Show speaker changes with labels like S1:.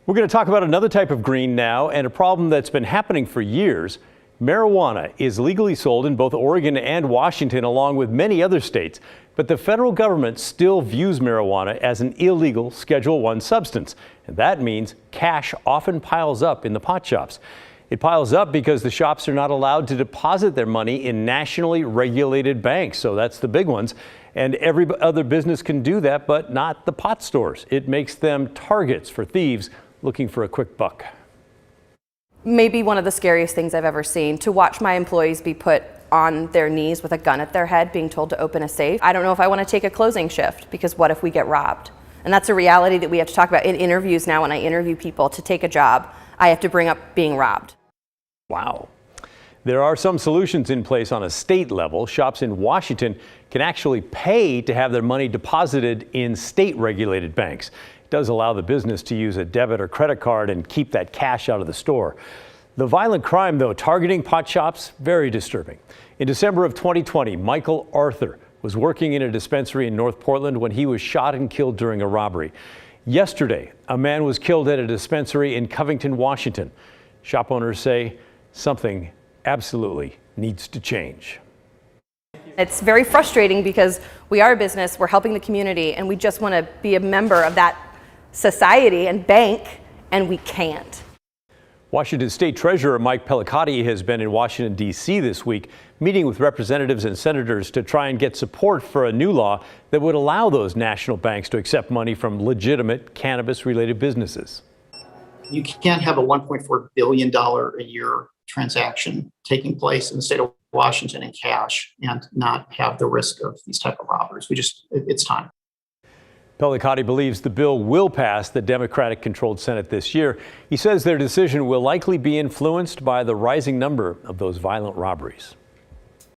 S1: We're going to talk about another type of green now, and a problem that's been happening for years. Marijuana is legally sold in both Oregon and Washington, along with many other states. But the federal government still views marijuana as an illegal Schedule I substance. And that means cash often piles up in the pot shops. It piles up because the shops are not allowed to deposit their money in nationally regulated banks. So that's the big ones. And every other business can do that, but not the pot stores. It makes them targets for thieves looking for a quick buck.
S2: Maybe one of the scariest things I've ever seen, to watch my employees be put on their knees with a gun at their head being told to open a safe. I don't know if I want to take a closing shift, because what if we get robbed? And that's a reality that we have to talk about in interviews now. When I interview people to take a job, I have to bring up being robbed.
S1: Wow. There are some solutions in place on a state level. Shops in Washington can actually pay to have their money deposited in state-regulated banks. It does allow the business to use a debit or credit card and keep that cash out of the store. The violent crime, though, targeting pot shops, very disturbing. In December of 2020, Michael Arthur was working in a dispensary in North Portland when he was shot and killed during a robbery. Yesterday, a man was killed at a dispensary in Covington, Washington. Shop owners say something absolutely needs to change.
S2: It's very frustrating because we are a business, we're helping the community, and we just want to be a member of that society and bank, and we can't.
S1: Washington State Treasurer Mike Pellicotti has been in Washington, D.C. this week, meeting with representatives and senators to try and get support for a new law that would allow those national banks to accept money from legitimate cannabis-related businesses.
S3: You can't have a $1.4 billion a year transaction taking place in the state of Washington in cash and not have the risk of these type of robberies. It's time.
S1: Pellicotti believes the bill will pass the Democratic-controlled Senate this year. He says their decision will likely be influenced by the rising number of those violent robberies.